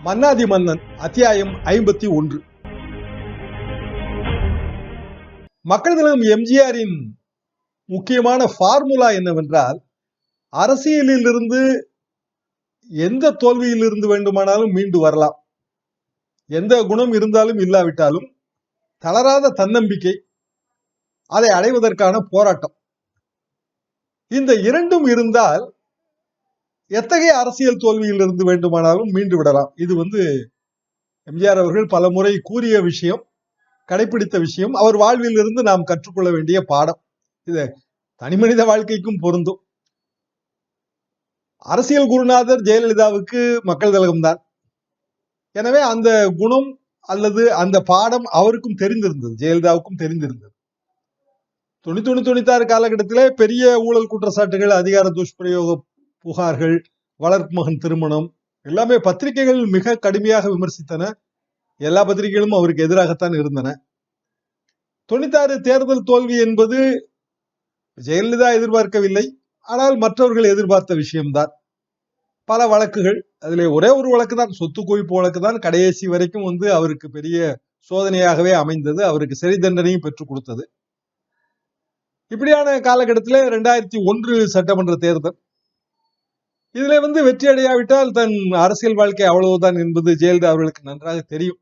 மன்னாதி மன்னன் அத்தியாயம் 51. மக்கள் திலகம் எம்ஜிஆரின் முக்கியமான ஃபார்முலா என்னவென்றால், அரசியலிலிருந்து எந்த தோல்வியிலிருந்து வேண்டுமானாலும் மீண்டு வரலாம். எந்த குணம் இருந்தாலும் இல்லாவிட்டாலும் தளராத தன்னம்பிக்கை, அதை அடைவதற்கான போராட்டம். இந்த இரண்டும் இருந்தால் எத்தகைய அரசியல் தோல்வியிலிருந்து வேண்டுமானாலும் மீண்டு விடலாம். இது எம்ஜிஆர் அவர்கள் பல முறை கூறிய விஷயம், கடைபிடித்த விஷயம், அவர் வாழ்வில் இருந்து நாம் கற்றுக்கொள்ள வேண்டிய பாடம். இது தனிமனித வாழ்க்கைக்கும் பொருந்தும். அரசியல் குருநாதர் ஜெயலலிதாவுக்கு மக்கள் திலகம் தான். எனவே அந்த குணம் அல்லது அந்த பாடம் அவருக்கும் தெரிந்திருந்தது, ஜெயலலிதாவுக்கும் தெரிந்திருந்தது. 96 காலகட்டத்திலே பெரிய ஊழல் குற்றச்சாட்டுகள், அதிகார துஷ்பிரயோக புகார்கள், வளர்ப்பு மகன் திருமணம் எல்லாமே பத்திரிகைகள் மிக கடுமையாக விமர்சித்தன. எல்லா பத்திரிகைகளும் அவருக்கு எதிராகத்தான் இருந்தன. 96 தேர்தல் தோல்வி என்பது ஜெயலலிதா எதிர்பார்க்கவில்லை, ஆனால் மற்றவர்கள் எதிர்பார்த்த விஷயம்தான். பல வழக்குகள், அதிலே ஒரே ஒரு வழக்கு தான், சொத்து குவிப்பு வழக்கு தான் கடைசி வரைக்கும் அவருக்கு பெரிய சோதனையாகவே அமைந்தது. அவருக்கு சிறை தண்டனையும் பெற்றுக் கொடுத்தது. இப்படியான காலகட்டத்திலே 2001 சட்டமன்ற தேர்தல், இதுல வெற்றி அடையாவிட்டால் தன் அரசியல் வாழ்க்கை அவ்வளவுதான் என்பது ஜெயலலிதா அவர்களுக்கு நன்றாக தெரியும்.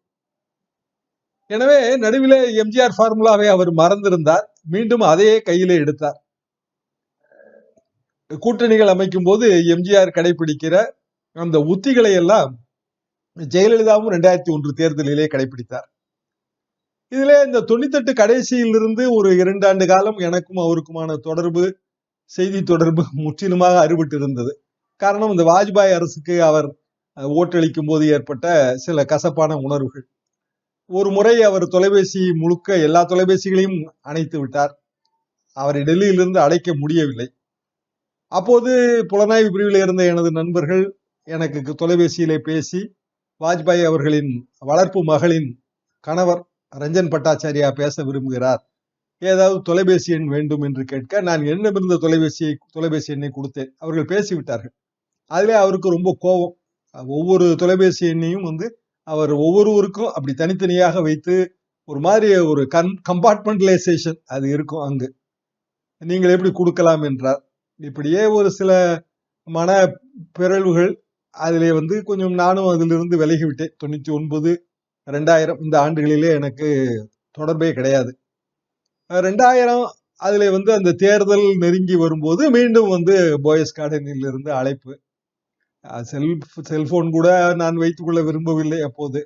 எனவே நடுவிலே எம்ஜிஆர் ஃபார்முலாவை அவர் மறந்திருந்தார். மீண்டும் அதையே கையிலே எடுத்தார். கூட்டணிகள் அமைக்கும் போது எம்ஜிஆர் கடைபிடிக்கிற அந்த உத்திகளை எல்லாம் ஜெயலலிதாவும் 2001 தேர்தலிலே கடைபிடித்தார். இதிலே இந்த 98 கடைசியில் இருந்து ஒரு 2 ஆண்டு காலம் எனக்கும் அவருக்குமான தொடர்பு, செய்தி தொடர்பு முற்றிலுமாக அறுபட்டு இருந்தது. காரணம், இந்த வாஜ்பாய் அரசுக்கு அவர் ஓட்டளிக்கும் போது ஏற்பட்ட சில கசப்பான உணர்வுகள். ஒரு முறை அவர் தொலைபேசி முழுக்க எல்லா தொலைபேசிகளையும் அணைத்து விட்டார். அவரை டெல்லியிலிருந்து அழைக்க முடியவில்லை. அப்போது புலனாய்வு பிரிவில் இருந்த எனது நண்பர்கள் எனக்கு தொலைபேசியிலே பேசி, வாஜ்பாய் அவர்களின் வளர்ப்பு மகளின் கணவர் ரஞ்சன் பட்டாச்சாரியா பேச விரும்புகிறார், ஏதாவது தொலைபேசி எண் வேண்டும் என்று கேட்க, நான் என்னிடமிருந்த தொலைபேசி எண்ணை கொடுத்தேன். அவர்கள் பேசிவிட்டார்கள். அதிலே அவருக்கு ரொம்ப கோபம். ஒவ்வொரு தொலைபேசி எண்ணையும் அவர் ஒவ்வொருவருக்கும் அப்படி தனித்தனியாக வைத்து ஒரு மாதிரி ஒரு கம்பார்ட்மெண்டலைசேஷன் அது இருக்கும். அங்கு நீங்கள் எப்படி கொடுக்கலாம் என்றார். இப்படியே ஒரு சில மன பிறழ்வுகள். அதிலே கொஞ்சம் நானும் அதிலிருந்து விலகிவிட்டேன். 99, 2000 இந்த ஆண்டுகளிலே எனக்கு தொடர்பே கிடையாது. 2000 அதிலே அந்த தேர்தல் நெருங்கி வரும்போது மீண்டும் போயஸ் கார்டனில் இருந்து அழைப்பு. செல்போன் கூட நான் வைத்துக் கொள்ள விரும்பவில்லை அப்போது.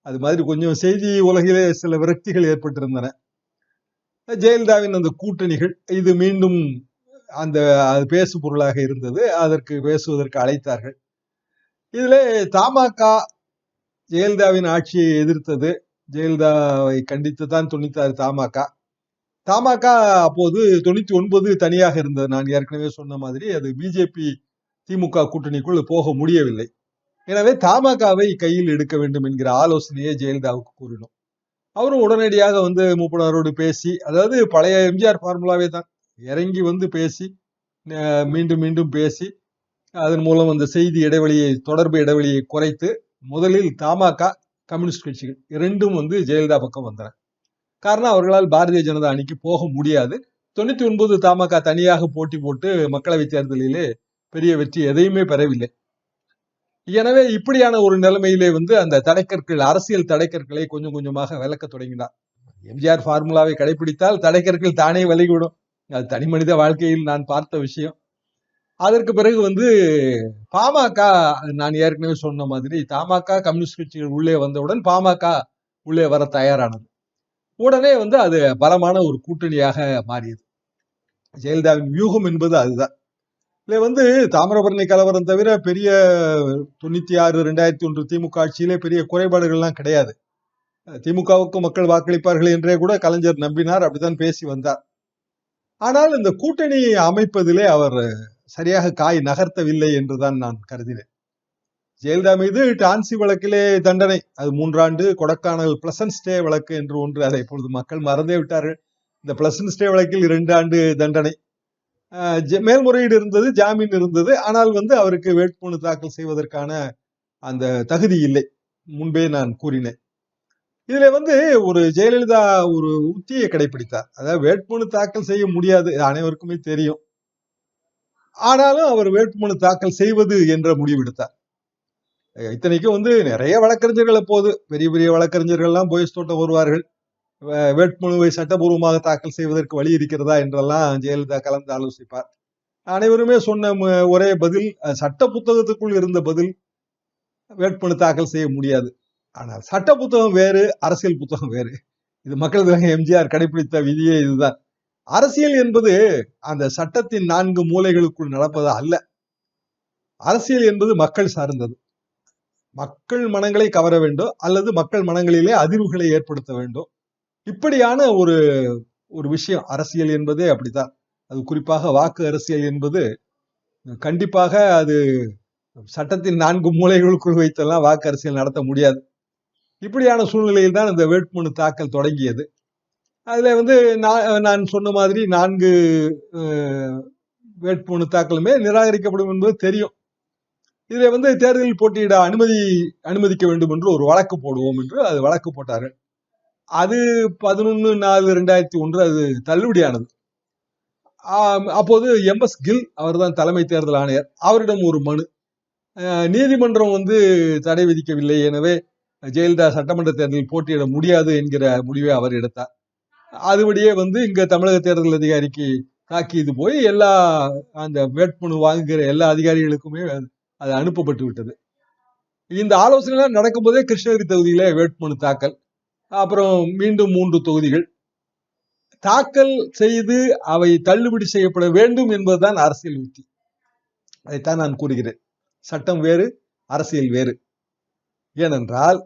அது மாதிரி கொஞ்சம் செய்தி உலகிலே சில விரக்திகள் ஏற்பட்டிருந்தன. ஜெயலலிதாவின் அந்த கூட்டணிகள், இது மீண்டும் அது பேசு பொருளாக இருந்தது. அதற்கு பேசுவதற்கு அழைத்தார்கள். இதிலே தமாக ஜெயலலிதாவின் ஆட்சியை எதிர்த்தது. ஜெயலலிதாவை கண்டித்துதான் 96 தமாக அப்போது 99 தனியாக இருந்தது. நான் ஏற்கனவே சொன்ன மாதிரி அது பிஜேபி திமுக கூட்டணிக்குள் போக முடியவில்லை. எனவே தமாகவை கையில் எடுக்க வேண்டும் என்கிற ஆலோசனையை ஜெயலலிதாவுக்கு கூறினோம். அவரும் உடனடியாக மூப்பனாரோடு பேசி, அதாவது பழைய எம்ஜிஆர் ஃபார்முலாவே தான், இறங்கி பேசி, மீண்டும் மீண்டும் பேசி, அதன் மூலம் அந்த செய்தி இடைவெளியை, தொடர்பு இடைவெளியை குறைத்து, முதலில் தமாக கம்யூனிஸ்ட் கட்சிகள் இரண்டும் ஜெயலலிதா பக்கம் வந்தன. காரணம், அவர்களால் பாரதிய ஜனதா அணிக்கு போக முடியாது. 99 தமாக தனியாக போட்டி போட்டு மக்களவை தேர்தலிலே பெரிய வெற்றி எதையுமே பெறவில்லை. எனவே இப்படியான ஒரு நிலைமையிலே அந்த தடைக்கற்கள், அரசியல் தடைக்கற்களை கொஞ்சம் கொஞ்சமாக விலக்க தொடங்கினார். எம்ஜிஆர் ஃபார்முலாவை கடைபிடித்தால் தடைக்கற்கள் தானே விலகிவிடும். அது தனி மனித வாழ்க்கையில் நான் பார்த்த விஷயம். அதற்கு பிறகு பாமக, நான் ஏற்கனவே சொன்ன மாதிரி தமாக கம்யூனிஸ்ட் கட்சிகள் உள்ளே வந்தவுடன் பாமக உள்ளே வர தயாரானது. உடனே அது பலமான ஒரு கூட்டணியாக மாறியது. ஜெயலலிதாவின் வியூகம் என்பது அதுதான். இதுல தாமிரபரணி கலவரம் தவிர பெரிய 96, 2001 திமுக ஆட்சியிலே பெரிய குறைபாடுகள்லாம் கிடையாது. திமுகவுக்கு மக்கள் வாக்களிப்பார்கள் என்றே கூட கலைஞர் நம்பினார். அப்படித்தான் பேசி வந்தார். ஆனால் இந்த கூட்டணி அமைப்பதிலே அவர் சரியாக காய் நகர்த்தவில்லை என்றுதான் நான் கருதினேன். ஜெயலலிதா மீது டான்சி வழக்கிலே தண்டனை, அது 3 ஆண்டு. கொடைக்கானல் பிளசன்ட் ஸ்டே வழக்கு என்று ஒன்று, அதை இப்பொழுது மக்கள் மறந்தே விட்டார்கள். இந்த பிளசன்ட் ஸ்டே வழக்கில் 2 ஆண்டு தண்டனை. மேல்முறையீடு இருந்தது, ஜாமீன் இருந்தது. ஆனால் அவருக்கு வேட்புமனு தாக்கல் செய்வதற்கான அந்த தகுதி இல்லை. முன்பே நான் கூறினேன். இதுல ஒரு ஜெயலலிதா ஒரு உத்தியை கடைபிடித்தார். அதாவது வேட்புமனு தாக்கல் செய்ய முடியாது, அனைவருக்குமே தெரியும். ஆனாலும் அவர் வேட்புமனு தாக்கல் செய்வது என்ற முடிவெடுத்தார். இத்தனைக்கும் நிறைய வழக்கறிஞர்கள் அப்போது பெரிய பெரிய வழக்கறிஞர்கள் எல்லாம் போயஸ் தோட்டம் வருவார்கள். வேட்புமனுவை சட்டபூர்வமாக தாக்கல் செய்வதற்கு வழி இருக்கிறதா என்றெல்லாம் ஜெயலலிதா கலந்து ஆலோசிப்பார். அனைவருமே சொன்ன ஒரே பதில், சட்ட புத்தகத்துக்குள் இருந்த பதில், வேட்புமனு தாக்கல் செய்ய முடியாது. ஆனால் சட்ட புத்தகம் வேறு, அரசியல் புத்தகம் வேறு. இது மக்கள் தலைவர் எம்ஜிஆர் கடைபிடித்த விதியே இதுதான். அரசியல் என்பது அந்த சட்டத்தின் 4 மூலைகளுக்குள் நடப்பது அல்ல. அரசியல் என்பது மக்கள் சார்ந்தது. மக்கள் மனங்களை கவர வேண்டும், அல்லது மக்கள் மனங்களிலே அதிர்வுகளை ஏற்படுத்த வேண்டும். இப்படியான ஒரு விஷயம் அரசியல் என்பதே அப்படித்தான். அது குறிப்பாக வாக்கு அரசியல் என்பது கண்டிப்பாக அது சட்டத்தின் 4 மூலைகளுக்குள் வைத்தெல்லாம் வாக்கு அரசியல் நடத்த முடியாது. இப்படியான சூழ்நிலையில் தான் இந்த வேட்புமனு தாக்கல் தொடங்கியது. அதுல நான் சொன்ன மாதிரி 4 வேட்புமனு தாக்கலுமே நிராகரிக்கப்படும் என்பது தெரியும். இதுல தேர்தலில் போட்டியிட அனுமதிக்க வேண்டும் என்று ஒரு வழக்கு போடுவோம் என்று அது வழக்கு போட்டார்கள். அது 11/4/2001 அது தள்ளுபடியானது. அப்போது MS கில் அவர்தான் தலைமை தேர்தல் ஆணையர். அவரிடம் ஒரு மனு. நீதிமன்றம் தடை விதிக்கவில்லை, எனவே ஜெயலலிதா சட்டமன்ற தேர்தலில் போட்டியிட முடியாது என்கிற முடிவை அவர் எடுத்தார். அதுபடியே இங்க தமிழக தேர்தல் அதிகாரிக்கு தாக்கீது போய் எல்லா அந்த வேட்புமனு வாங்குகிற எல்லா அதிகாரிகளுக்குமே அது அனுப்பப்பட்டு விட்டது. இந்த ஆலோசனை நடக்கும்போதே கிருஷ்ணகிரி தொகுதியில வேட்புமனு தாக்கல், அப்புறம் மீண்டும் 3 தொகுதிகள் தாக்கல் செய்து அவை தள்ளுபடி செய்யப்பட வேண்டும் என்பதுதான் அரசியல் உத்தி. அதைத்தான் நான் கூறுகிறேன். சட்டம் வேறு, அரசியல் வேறு. ஏனென்றால்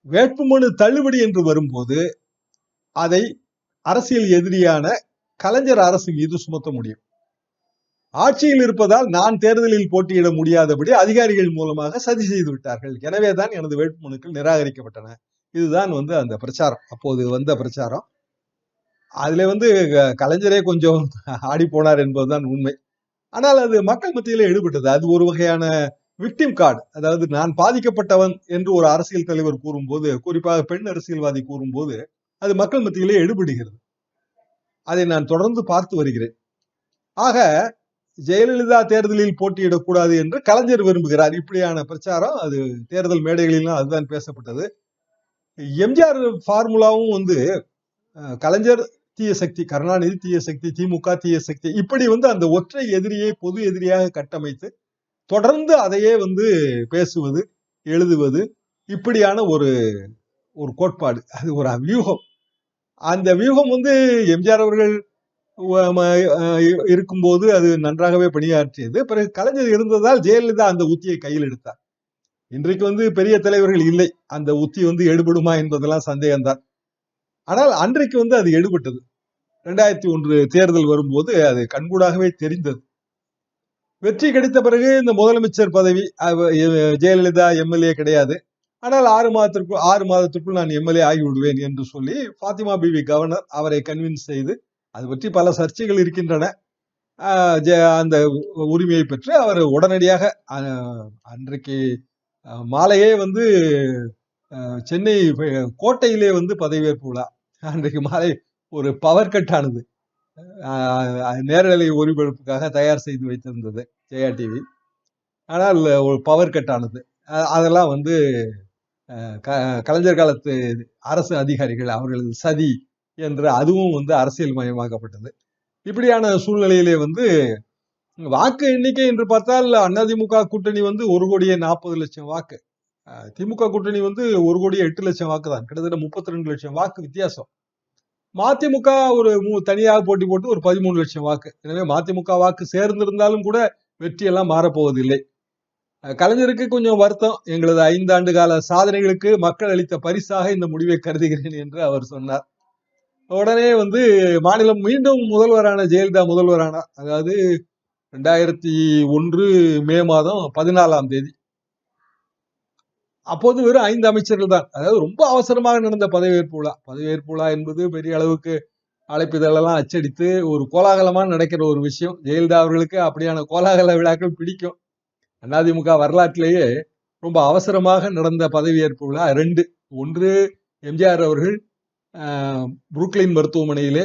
வேட்புமனு தள்ளுபடி என்று வரும்போது அதை அரசியல் எதிரியான கலைஞர் அரசு மீது சுமத்த முடியும். ஆட்சியில் இருப்பதால் நான் தேர்தலில் போட்டியிட முடியாதபடி அதிகாரிகள் மூலமாக சதி செய்து விட்டார்கள், எனவேதான் எனது வேட்புமனுக்கள் நிராகரிக்கப்பட்டன. இதுதான் அந்த பிரச்சாரம், அப்போது வந்த பிரச்சாரம். அதுல கலைஞரே கொஞ்சம் ஆடி போனார் என்பதுதான் உண்மை. ஆனால் அது மக்கள் மத்தியிலே எடுபட்டது. அது ஒரு வகையான விக்டிம் கார்டு. அதாவது நான் பாதிக்கப்பட்டவன் என்று ஒரு அரசியல் தலைவர் கூறும்போது, குறிப்பாக பெண் அரசியல்வாதி கூறும்போது அது மக்கள் மத்தியிலே எடுபடுகிறது. அதை நான் தொடர்ந்து பார்த்து வருகிறேன். ஆக ஜெயலலிதா தேர்தலில் போட்டியிடக்கூடாது என்று கலைஞர் விரும்புகிறார். இப்படியான பிரச்சாரம் அது தேர்தல் மேடைகளிலும் அதுதான் பேசப்பட்டது. எம்ஜிஆர் ஃபார்முலாவும் கலைஞர் தீய சக்தி, கருணாநிதி தீய சக்தி, திமுக தீய சக்தி, இப்படி அந்த ஒற்றை எதிரியை பொது எதிரியாக கட்டமைத்து தொடர்ந்து அதையே பேசுவது, எழுதுவது, இப்படியான ஒரு கோட்பாடு. அது ஒரு வியூகம். அந்த வியூகம் எம்ஜிஆர் அவர்கள் இருக்கும்போது அது நன்றாகவே பணியாற்றியது. பிறகு கலைஞர் இருந்ததால் ஜெயலலிதா அந்த உத்தியை கையில் எடுத்தார். இன்றைக்கு பெரிய தலைவர்கள் இல்லை, அந்த உத்தி எடுபடுமா என்பதெல்லாம் சந்தேகம்தான். ஆனால் அன்றைக்கு அது எடுபட்டது. 2001 தேர்தல் வரும்போது அது கண்கூடாகவே தெரிந்தது. வெற்றி கிடைத்த பிறகு இந்த முதலமைச்சர் பதவி, ஜெயலலிதா எம்எல்ஏ கிடையாது, ஆனால் 6 மாதத்திற்குள் நான் எம்எல்ஏ ஆகிவிடுவேன் என்று சொல்லி பாத்திமா பிவி கவர்னர் அவரை கன்வின்ஸ் செய்து, அது பற்றி பல சர்ச்சைகள் இருக்கின்றன, அந்த உரிமையை பெற்று அவர் உடனடியாக அன்றைக்கு மாலையே சென்னை கோட்டையிலே பதவியேற்பு விழா. அன்றைக்கு மாலை ஒரு பவர் கட் ஆனது. நேரலை ஒளிபரப்புக்காக தயார் செய்து வைத்திருந்தது ஜெயா டிவி. ஆனால் ஒரு பவர் கட் ஆனது. அதெல்லாம் கலைஞர் காலத்து அரசு அதிகாரிகள் அவர்களது சதி என்று அதுவும் அரசியல் மயமாக்கப்பட்டது. இப்படியான சூழ்நிலையிலே வாக்கு எண்ணிக்கை என்று பார்த்தால் அதிமுக கூட்டணி 1,40,00,000 வாக்கு, திமுக கூட்டணி 1,08,00,000 வாக்கு தான், கிட்டத்தட்ட 32 லட்சம் வாக்கு வித்தியாசம். மதிமுக ஒரு தனியாக போட்டி போட்டு ஒரு 13 லட்சம் வாக்கு. எனவே மதிமுக வாக்கு சேர்ந்திருந்தாலும் கூட வெற்றியெல்லாம் மாறப்போவதில்லை. கலைஞருக்கு கொஞ்சம் வருத்தம், எங்களது 5 ஆண்டு கால சாதனைகளுக்கு மக்கள் அளித்த பரிசாக இந்த முடிவை கருதுகிறேன் என்று அவர் சொன்னார். உடனே மாநிலம் மீண்டும் முதல்வரான ஜெயலலிதா முதல்வரானார். அதாவது 2001 மே மாதம் 14ஆம் தேதி. அப்போது வெறும் 5 அமைச்சர்கள் தான். அதாவது ரொம்ப அவசரமாக நடந்த பதவியேற்பு விழா. பதவியேற்பு விழா என்பது பெரிய அளவுக்கு அழைப்பிதழெல்லாம் அச்சடித்து ஒரு கோலாகலமா நடக்கிற ஒரு விஷயம். ஜெயலலிதா அவர்களுக்கு அப்படியான கோலாகல விழாக்கள் பிடிக்கும். அதிமுக வரலாற்றிலேயே ரொம்ப அவசரமாக நடந்த பதவியேற்பு விழா 2. ஒன்று, எம்ஜிஆர் அவர்கள் புருக்லின் மருத்துவமனையிலே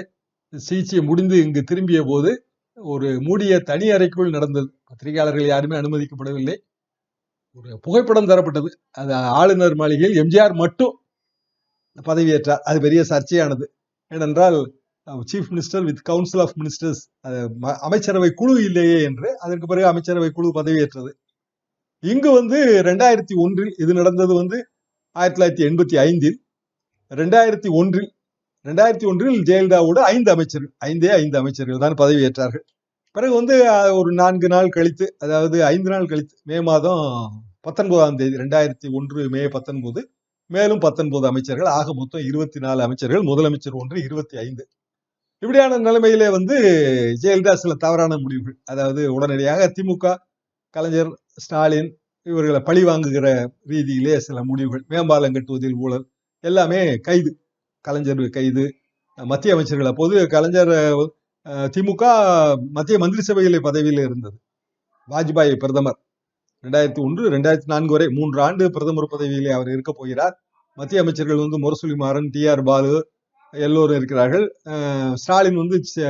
சிகிச்சை முடிந்து இங்கு திரும்பிய போது ஒரு மூடிய தனி அறைக்குள் நடந்தது. பத்திரிகையாளர்கள் யாருமே அனுமதிக்கப்படவில்லை. ஒரு புகைப்படம் தரப்பட்டது. அது ஆளுநர் மாளிகையில் எம்ஜிஆர் மட்டும் பதவியேற்றார். அது பெரிய சர்ச்சையானது. ஏனென்றால் chief minister with council of ministers, அமைச்சரவை குழு இல்லையே என்று. அதற்கு பிறகு அமைச்சரவை குழு பதவியேற்றது. இங்கு 2001 இது நடந்தது 1985. 2001 ஜெயலலிதாவோடு 5 அமைச்சர்கள், 5 அமைச்சர்கள் தான் பதவியேற்றார்கள். பிறகு ஒரு 4 நாள் கழித்து, அதாவது 5 நாள் கழித்து, மே மாதம் 19ஆம் தேதி 2001 மே 19 மேலும் 19 அமைச்சர்கள், ஆக மொத்தம் 24 அமைச்சர்கள், முதலமைச்சர் 1, 25. இப்படியான நிலைமையிலே ஜெயலலிதா சில தவறான முடிவுகள், அதாவது உடனடியாக திமுக, கலைஞர், ஸ்டாலின் இவர்களை பழி வாங்குகிற ரீதியிலே சில முடிவுகள், மேம்பாலம் கட்டுவதில் ஊழல், எல்லாமே கைது. கலைஞர் கைது, மத்திய அமைச்சர்கள், அப்போது கலைஞர் திமுக மத்திய மந்திரி சபையிலே பதவியில் இருந்தது. வாஜ்பாய் பிரதமர் 2001 2004 வரை 3 ஆண்டு பிரதமர் பதவியிலே அவர் இருக்க போகிறார். மத்திய அமைச்சர்கள் முரசொலி மாறன், TR பாலு எல்லோரும் இருக்கிறார்கள். ஸ்டாலின்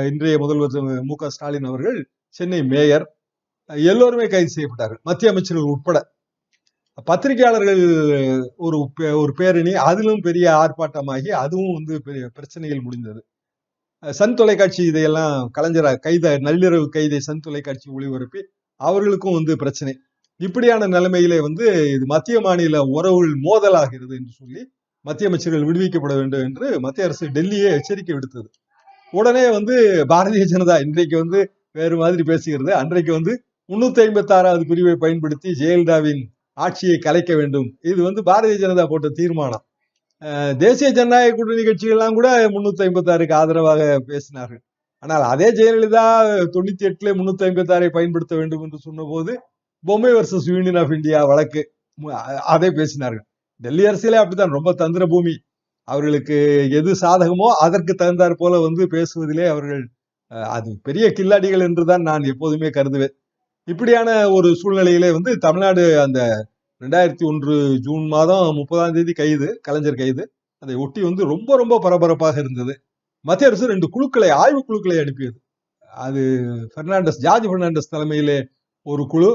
இன்றைய முதல்வர் மு.க. ஸ்டாலின் அவர்கள் சென்னை மேயர், எல்லோருமே கைது செய்யப்பட்டார்கள், மத்திய அமைச்சர்கள் உட்பட. பத்திரிகையாளர்கள் ஒரு பேரணி, அதிலும் பெரிய ஆர்ப்பாட்டமாகி அதுவும் பெரிய பிரச்சனையில் முடிந்தது. சன் தொலைக்காட்சி இதையெல்லாம் கலைஞர் நள்ளிரவு கைதை சன் தொலைக்காட்சி ஒளிபரப்பி அவர்களுக்கும் பிரச்சனை. இப்படியான நிலைமையிலே இது மத்திய மாநில உறவுகள் மோதலாகிறது என்று சொல்லி மத்திய அமைச்சர்கள் விடுவிக்கப்பட வேண்டும் என்று மத்திய அரசு டெல்லியே எச்சரிக்கை விடுத்தது. உடனே பாரதிய ஜனதா இன்றைக்கு வேறு மாதிரி பேசுகிறது. அன்றைக்கு 356வது பிரிவை பயன்படுத்தி ஜெயலலிதாவின் ஆட்சியை கலைக்க வேண்டும். இது பாரதிய ஜனதா போட்ட தீர்மானம். தேசிய ஜனநாயக கூட்டணி கட்சிகள்லாம் கூட 356க்கு ஆதரவாக பேசினார்கள். ஆனால் அதே ஜெயலலிதா 98 356ஐ பயன்படுத்த வேண்டும் என்று சொன்ன போது பொம்மை வர்சஸ் யூனியன் ஆஃப் இந்தியா வழக்கு, அதை பேசினார்கள். டெல்லி அரசியலே அப்படித்தான், ரொம்ப தந்திர பூமி. அவர்களுக்கு எது சாதகமோ அதற்கு தகுந்தாற் போல பேசுவதிலே அவர்கள் அது பெரிய கில்லாடிகள் என்றுதான் நான் எப்போதுமே கருதுவேன். இப்படியான ஒரு சூழ்நிலையிலே தமிழ்நாடு அந்த 2001 ஜூன் மாதம் 30ஆம் தேதி கைது, கலைஞர் கைது. அதை ஒட்டி ரொம்ப ரொம்ப பரபரப்பாக இருந்தது. மத்திய அரசு 2 குழுக்களை, ஆய்வு குழுக்களை அனுப்பியது. அது ஜார்ஜ் பெர்னாண்டஸ் தலைமையிலே ஒரு குழு,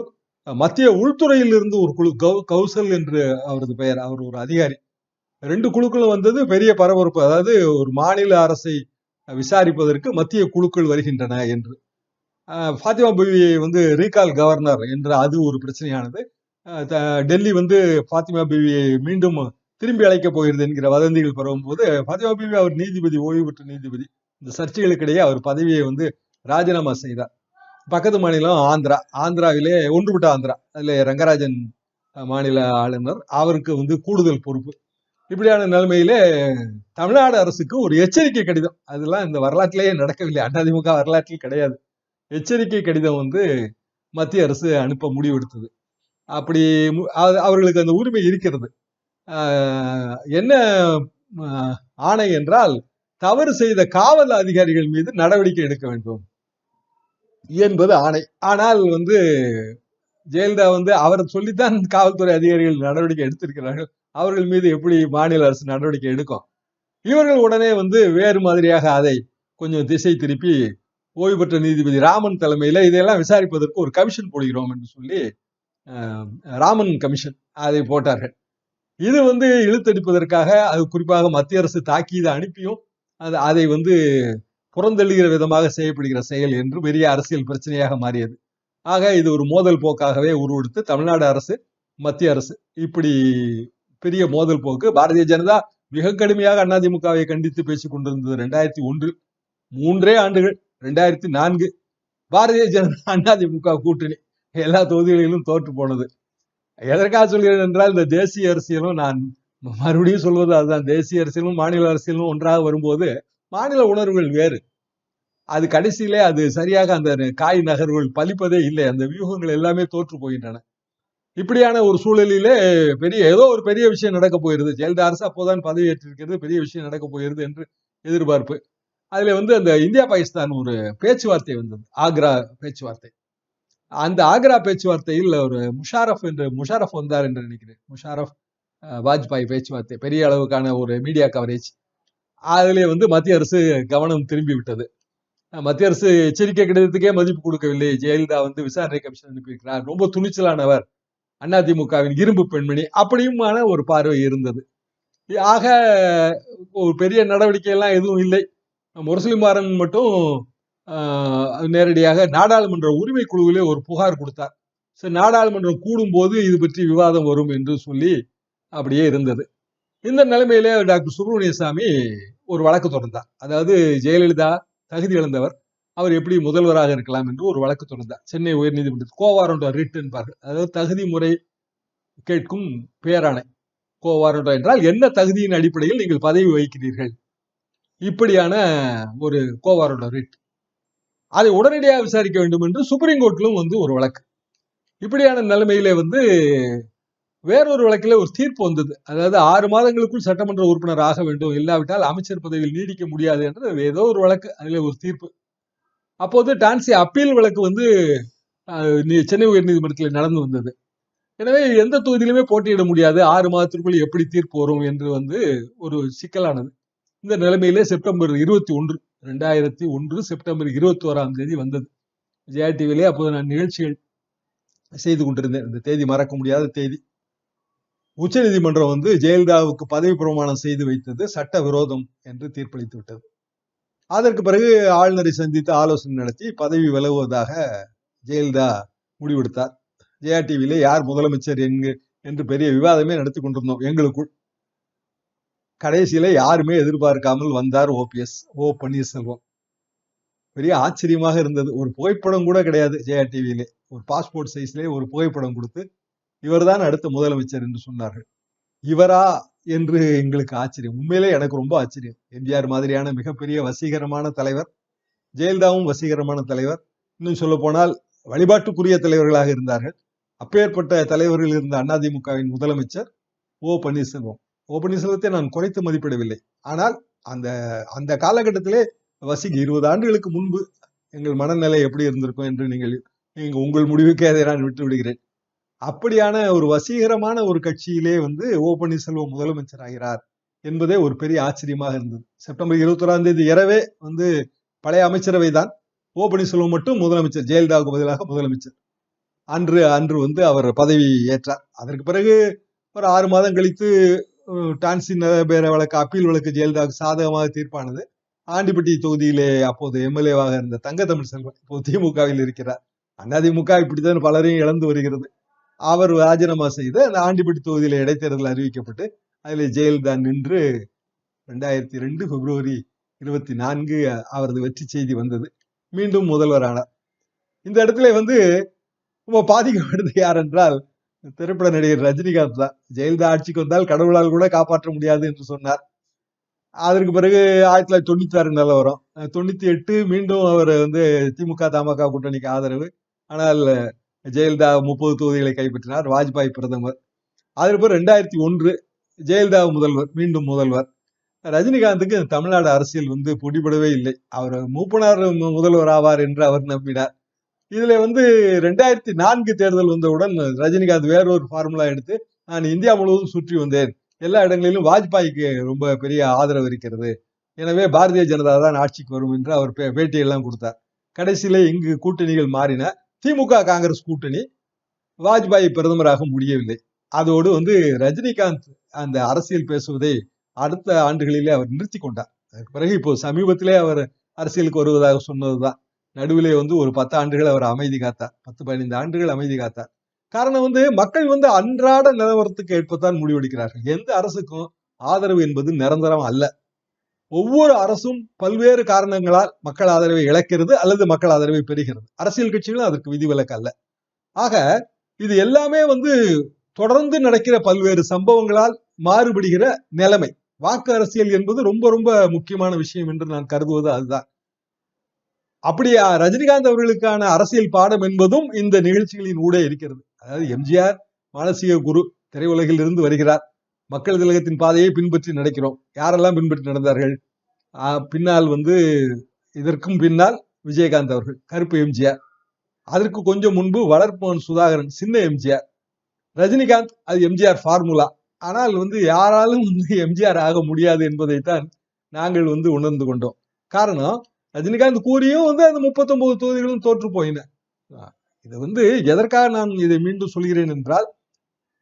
மத்திய உள்துறையில் இருந்து ஒரு குழு, கௌசல் என்று அவரது பெயர், அவர் ஒரு அதிகாரி. 2 குழுக்களும் பெரிய பரபரப்பு. அதாவது ஒரு மாநில அரசை விசாரிப்பதற்கு மத்திய குழுக்கள் வருகின்றன என்று. ஃபாத்திமா பிவி ரீகால் கவர்னர் என்று அது ஒரு பிரச்சனையானது. டெல்லி ஃபாத்திமா பிவியை மீண்டும் திரும்பி அழைக்கப் போகிறது என்கிற வதந்திகள் பரவும் போது, ஃபாத்திமா பிவி அவர் நீதிபதி, ஓய்வு பெற்ற நீதிபதி. இந்த சர்ச்சைகளுக்கிடையே அவர் பதவியை ராஜினாமா செய்தார். பக்கத்து மாநிலம் ஆந்திராவிலே ஒன்றுபட்ட ஆந்திரா, அதுல ரங்கராஜன் மாநில ஆளுநர், அவருக்கு கூடுதல் பொறுப்பு. இப்படியான நிலைமையிலே தமிழ்நாடு அரசுக்கு ஒரு எச்சரிக்கை கடிதம், அதெல்லாம் இந்த வரலாற்றிலேயே நடக்கவில்லை, அதிமுக வரலாற்றில் கிடையாது. எச்சரிக்கை கடிதம் மத்திய அரசு அனுப்ப முடிவெடுத்தது. அப்படி அவர்களுக்கு அந்த உரிமை இருக்கிறது. என்ன ஆணை என்றால், தவறு செய்த காவல் அதிகாரிகள் மீது நடவடிக்கை எடுக்க வேண்டும் என்பது ஆணை. ஆனால் ஜெயலலிதா அவர் சொல்லித்தான் காவல்துறை அதிகாரிகள் நடவடிக்கை எடுத்திருக்கிறார்கள். அவர்கள் மீது எப்படி மாநில அரசு நடவடிக்கை எடுக்கும்? இவர்கள் உடனே வேறு மாதிரியாக அதை கொஞ்சம் திசை திருப்பி, ஓய்வு பெற்ற நீதிபதி ராமன் தலைமையில இதையெல்லாம் விசாரிப்பதற்கு ஒரு கமிஷன் போடுகிறோம் என்று சொல்லி ராமன் கமிஷன் அதை போட்டார்கள். இது இழுத்தடிப்பதற்காக, அது குறிப்பாக மத்திய அரசு தாக்கீது அனுப்பியும் அதை புறந்தள்ளுகிற விதமாக செய்யப்படுகிற செயல் என்று பெரிய அரசியல் பிரச்சனையாக மாறியது. ஆக இது ஒரு மோதல் போக்காகவே உருவெடுத்து தமிழ்நாடு அரசு, மத்திய அரசு இப்படி பெரிய மோதல் போக்கு. பாரதிய ஜனதா மிக கடுமையாக அதிமுகவை கண்டித்து பேசிக் கொண்டிருந்தது 2001. 3 ஆண்டுகள் 2004 பாரதிய ஜனதா அதிமுக கூட்டணி எல்லா தொகுதிகளிலும் தோற்று போனது. எதற்காக சொல்கிறேன் என்றால், இந்த தேசிய அரசியலும், நான் மறுபடியும் சொல்வது அதுதான், தேசிய அரசியலும் மாநில அரசியலும் ஒன்றாக வரும்போது மாநில உணர்வுகள் வேறு. அது கடைசியிலே அது சரியாக அந்த காய் நகர்வுகள் பலிப்பதே இல்லை, அந்த வியூகங்கள் எல்லாமே தோற்று போகின்றன. இப்படியான ஒரு சூழலிலே ஏதோ ஒரு பெரிய விஷயம் நடக்க போகிறது. ஜெயலலிதா அரசு அப்போதான் பதவி ஏற்றிருக்கிறது, பெரிய விஷயம் நடக்க போகிறது என்று எதிர்பார்ப்பு. அதுல அந்த இந்தியா பாகிஸ்தான் ஒரு பேச்சுவார்த்தை வந்தது, ஆக்ரா பேச்சுவார்த்தை. அந்த ஆக்ரா பேச்சுவார்த்தையில் ஒரு முஷாரஃப் வந்தார் என்று நினைக்கிறேன். முஷாரஃப் வாஜ்பாய் பேச்சுவார்த்தை பெரிய அளவுக்கான ஒரு மீடியா கவரேஜ். அதிலே மத்திய அரசு கவனம் திரும்பி விட்டது. மத்திய அரசு எச்சரிக்கை கடிதத்துக்கே மதிப்பு கொடுக்கவில்லை. ஜெயலலிதா விசாரணை கமிஷன் அனுப்பியிருக்கிறார், ரொம்ப துணிச்சலானவர், அதிமுகவின் இரும்பு பெண்மணி, அப்படியுமான ஒரு பார்வை இருந்தது. ஆக ஒரு பெரிய நடவடிக்கை எல்லாம் எதுவும் இல்லை. முரசொலி மாறன் மட்டும் நேரடியாக நாடாளுமன்ற உரிமை குழுவிலே ஒரு புகார் கொடுத்தார். சரி, நாடாளுமன்றம் கூடும் போது இது பற்றி விவாதம் வரும் என்று சொல்லி அப்படியே இருந்தது. இந்த நிலைமையிலே டாக்டர் சுப்பிரமணிய சாமி ஒரு வழக்கு தொடர்ந்தார். அதாவது ஜெயலலிதா தகுதி இழந்தவர், அவர் எப்படி முதல்வராக இருக்கலாம் என்று ஒரு வழக்கு தொடர்ந்தார். சென்னை உயர்நீதிமன்றத்தில் கோவாரண்டோ ரிட் என்பார்கள். அதாவது தகுதி முறை கேட்கும் பேராணை. கோவாரண்டோ என்றால் என்ன தகுதியின் அடிப்படையில் நீங்கள் பதவி வகிக்கிறீர்கள், இப்படியான ஒரு கோவாரண்டோ ரிட். அதை உடனடியாக விசாரிக்க வேண்டும் என்று சுப்ரீம் கோர்ட்டிலும் ஒரு வழக்கு. இப்படியான நிலைமையிலே வேறொரு வழக்கில் ஒரு தீர்ப்பு வந்தது. அதாவது 6 மாதங்களுக்குள் சட்டமன்ற உறுப்பினர் ஆக வேண்டும், இல்லாவிட்டால் அமைச்சர் பதவியில் நீடிக்க முடியாது என்று ஏதோ ஒரு வழக்கு, அதில் ஒரு தீர்ப்பு. அப்போது டான்சி அப்பீல் வழக்கு சென்னை உயர்நீதிமன்றத்தில் நடந்து வந்தது. எனவே எந்த தொகுதியிலுமே போட்டியிட முடியாது, 6 மாதத்திற்குள் எப்படி தீர்ப்பு வரும் என்று ஒரு சிக்கலானது. இந்த நிலைமையிலே செப்டம்பர் 21, 2001 செப்டம்பர் 21ஆம் தேதி வந்தது. ஜெயா டிவிலே அப்போது நான் நிகழ்ச்சிகள் செய்து கொண்டிருந்தேன். இந்த தேதி மறக்க முடியாத தேதி. உச்ச நீதிமன்றம் ஜெயலலிதாவுக்கு பதவி பிரமாணம் செய்து வைத்தது சட்ட விரோதம் என்று தீர்ப்பளித்து விட்டது. அதற்கு பிறகு ஆளுநரை சந்தித்து ஆலோசனை நடத்தி பதவி விலகுவதாக ஜெயலலிதா முடிவெடுத்தார். ஜெயா டிவியிலே யார் முதலமைச்சர் என்று பெரிய விவாதமே நடத்தி கொண்டிருந்தோம் எங்களுக்குள். கடைசியில யாருமே எதிர்பார்க்காமல் வந்தார் ஓ பன்னீர்செல்வம். பெரிய ஆச்சரியமாக இருந்தது. ஒரு புகைப்படம் கூட கிடையாது ஜெயா டிவியிலே. ஒரு பாஸ்போர்ட் சைஸ்லே ஒரு புகைப்படம் கொடுத்து இவர்தான் அடுத்த முதலமைச்சர் என்று சொன்னார்கள். இவரா என்று எங்களுக்கு ஆச்சரியம். உண்மையிலே எனக்கு ரொம்ப ஆச்சரியம். எம்ஜிஆர் மாதிரியான மிகப்பெரிய வசீகரமான தலைவர், ஜெயலலிதாவும் வசீகரமான தலைவர், இன்னும் சொல்ல போனால் வழிபாட்டுக்குரிய தலைவர்களாக இருந்தார்கள். அப்பேற்பட்ட தலைவர்கள் இருந்த அதிமுகவின் முதலமைச்சர் ஓ பன்னீர்செல்வம். ஓ பன்னீர்செல்வத்தை நான் குறைத்து மதிப்பிடவில்லை. ஆனால் அந்த அந்த காலகட்டத்திலே 20 ஆண்டுகளுக்கு முன்பு எங்கள் மனநிலை எப்படி இருந்திருக்கும் என்று நீங்கள் உங்கள் முடிவுக்கே அதை நான் விட்டு விடுகிறேன். அப்படியான ஒரு வசீகரமான ஒரு கட்சியிலே ஓ பன்னீர்செல்வம் முதலமைச்சர் ஆகிறார் என்பதே ஒரு பெரிய ஆச்சரியமாக இருந்தது. செப்டம்பர் 21ஆம் தேதி இரவே பழைய அமைச்சரவை தான், ஓ பன்னீர்செல்வம் மட்டும் முதலமைச்சர், ஜெயலலிதாவுக்கு பதிலாக முதலமைச்சர். அன்று அவர் பதவி ஏற்றார். அதற்கு பிறகு ஒரு 6 மாதம் கழித்து டான்சி பேர வழக்கு, அப்பீல் வழக்கு ஜெயலலிதாவுக்கு சாதகமாக தீர்ப்பானது. ஆண்டிப்பட்டி தொகுதியிலே அப்போது எம்எல்ஏவாக இருந்த தங்க தமிழ் செல்வன் இப்போது திமுகவில் இருக்கிறார். அதிமுக இப்படித்தான் பலரையும் இழந்து வருகிறது. அவர் ராஜினாமா செய்து அந்த ஆண்டிப்பட்டி தொகுதியில இடைத்தேர்தல் அறிவிக்கப்பட்டு அதில் ஜெயலலிதா நின்று 2002 பிப்ரவரி 24 அவரது வெற்றி செய்தி வந்தது. மீண்டும் முதல்வரானார். இந்த இடத்துல ரொம்ப பாதிக்கப்பட்டது யார் என்றால் திரைப்பட நடிகர் ரஜினிகாந்த் தான். ஜெயலலிதா ஆட்சிக்கு வந்தால் கடவுளால் கூட காப்பாற்ற முடியாது என்று சொன்னார். அதற்கு பிறகு 1996 நிலவரம், 98 மீண்டும் அவர் திமுக தமாக கூட்டணிக்கு ஆதரவு. ஆனால் ஜெயலலிதா 30 தொகுதிகளை கைப்பற்றினார், வாஜ்பாய் பிரதமர். அதற்கு பிறகு 2001 ஜெயலலிதா முதல்வர், மீண்டும் முதல்வர். ரஜினிகாந்துக்கு தமிழ்நாடு அரசியல் பிடிபடவே இல்லை. அவர் மூப்பனார் முதல்வர் ஆவார் என்று அவர் நம்பினார். இதுல 2004 தேர்தல் வந்தவுடன் ரஜினிகாந்த் வேறொரு ஃபார்முலா எடுத்து, நான் இந்தியா முழுவதும் சுற்றி வந்தேன், எல்லா இடங்களிலும் வாஜ்பாய்க்கு ரொம்ப பெரிய ஆதரவு இருக்கிறது, எனவே பாரதிய ஜனதா தான் ஆட்சிக்கு வரும் என்று அவர் பேட்டியெல்லாம் கொடுத்தார். கடைசியில இங்கு கூட்டணிகள் மாறின. திமுக காங்கிரஸ் கூட்டணி வாஜ்பாய் பிரதமராக முடியவில்லை. அதோடு ரஜினிகாந்த் அந்த அரசியல் பேசுவதை அடுத்த ஆண்டுகளிலே அவர் நிறுத்தி கொண்டார். அதுக்கு பிறகு இப்போ சமீபத்திலே அவர் அரசியலுக்கு வருவதாக சொன்னதுதான். நடுவிலே ஒரு 10 ஆண்டுகள் அவர் அமைதி காத்தார், 10-15 ஆண்டுகள் அமைதி காத்தார். காரணம் மக்கள் அன்றாட நிலவரத்துக்கு ஏற்பத்தான் முடிவெடுக்கிறார்கள். எந்த அரசுக்கும் ஆதரவு என்பது நிரந்தரம் அல்ல. ஒவ்வொரு அரசும் பல்வேறு காரணங்களால் மக்கள் ஆதரவை இழக்கிறது அல்லது மக்கள் ஆதரவை பெறுகிறது. அரசியல் கட்சிகளும் அதற்கு விதிவிலக்கு அல்ல. ஆக இது எல்லாமே தொடர்ந்து நடக்கிற பல்வேறு சம்பவங்களால் மாறுபடுகிற நிலைமை. வாக்கு அரசியல் என்பது ரொம்ப ரொம்ப முக்கியமான விஷயம் என்று நான் கருதுவது அதுதான். அப்படியா ரஜினிகாந்த் அவர்களுக்கான அரசியல் பாடம் என்பதும் இந்த நிகழ்ச்சிகளின் ஊடே இருக்கிறது. அதாவது எம்ஜிஆர் மானசீக குரு, திரையுலகில் இருந்து வருகிறார். மக்கள் திலகத்தின் பாதையை பின்பற்றி நடக்கிறோம். யாரெல்லாம் பின்பற்றி நடந்தார்கள்? பின்னால் இதற்கும் பின்னால் விஜயகாந்த் அவர்கள், கருப்பு எம்ஜிஆர். அதற்கு கொஞ்சம் முன்பு வளர்ப்பவன் சுதாகரன் சின்ன எம்ஜிஆர், ரஜினிகாந்த் அது எம்ஜிஆர் ஃபார்முலா. ஆனால் யாராலும் எம்ஜிஆர் ஆக முடியாது என்பதைத்தான் நாங்கள் உணர்ந்து கொண்டோம். காரணம், ரஜினிகாந்த் கூறியும் அந்த 39 தொகுதிகளும் தோற்று போயின. இது எதற்காக நான் இதை மீண்டும் சொல்கிறேன் என்றால்,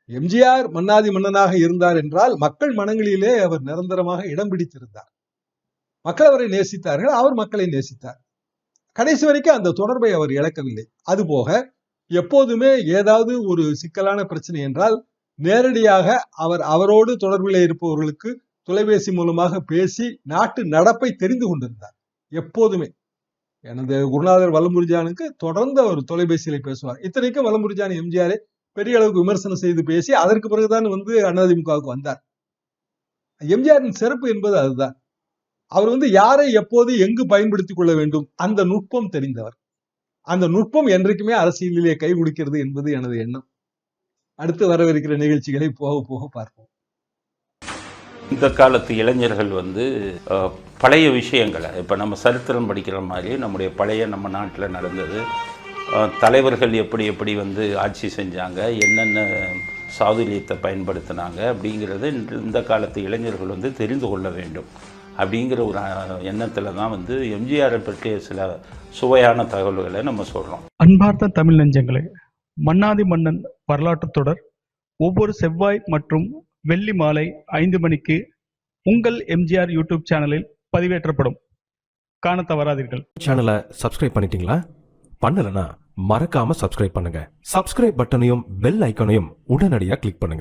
எம்ஜிஆர் மன்னாதி மன்னனாக இருந்தார் என்றால் மக்கள் மனங்களிலே அவர் நிரந்தரமாக இடம் பிடித்திருந்தார். மக்கள் அவரை நேசித்தார்கள், அவர் மக்களை நேசித்தார். கடைசி வரைக்கும் அந்த தொடர்பை அவர் இழக்கவில்லை. அதுபோக எப்போதுமே ஏதாவது ஒரு சிக்கலான பிரச்சனை என்றால் நேரடியாக அவரோடு தொடர்பில் இருப்பவர்களுக்கு தொலைபேசி மூலமாக பேசி நாட்டு நடப்பை தெரிந்து கொண்டிருந்தார். எப்போதுமே எனது குருநாதர் வலம்புரிஜானுக்கு தொடர்ந்து அவர் தொலைபேசியில பேசுவார். இத்தனைக்கும் வலம்புரிஜான் எம்ஜிஆரை பெரிய அளவுக்கு விமர்சனம் செய்து பேசி அதற்கு பிறகுதான் அதிமுகவுக்கு வந்தார். எம்ஜிஆரின் சிறப்பு என்பது அதுதான். அவர் யாரை எப்போது எங்கு பயன்படுத்திக் கொள்ள வேண்டும் அந்த நுட்பம் தெரிந்தவர். அந்த நுட்பம் என்றைக்குமே அரசியலிலே கை கொடுக்கிறது என்பது எனது எண்ணம். அடுத்து வரவிருக்கிற நிகழ்ச்சிகளை போக போக பார்ப்போம். இந்த காலத்து இளைஞர்கள் பழைய விஷயங்களை இப்போ நம்ம சரித்திரம் படிக்கிற மாதிரி நம்முடைய பழைய நம்ம நாட்டில் நடந்தது, தலைவர்கள் எப்படி எப்படி ஆட்சி செஞ்சாங்க, என்னென்ன சாதுரியத்தை பயன்படுத்தினாங்க அப்படிங்கிறது இந்த காலத்து இளைஞர்கள் தெரிந்து கொள்ள வேண்டும் அப்படிங்கிற ஒரு எண்ணத்தில் தான் எம்ஜிஆரை பற்றிய சில சுவையான தகவல்களை நம்ம சொல்கிறோம். அன்பார்ந்த தமிழ் நெஞ்சங்களே, மன்னாதி மன்னன் வரலாற்று தொடர் ஒவ்வொரு செவ்வாய் மற்றும் வெள்ளி மாலை 5 மணிக்கு உங்கள் எம்ஜிஆர் யூடியூப் சேனலில் பதிவேற்றப்படும். காண தவறாதீர்கள். சேனலை சப்ஸ்கிரைப் பண்ணிட்டீங்களா? பண்ணலனா மறக்காம சப்ஸ்கிரைப் பண்ணுங்க. சப்ஸ்கிரைப் பட்டனையும் பெல் ஐக்கானையும் உடனடியாக கிளிக் பண்ணுங்க.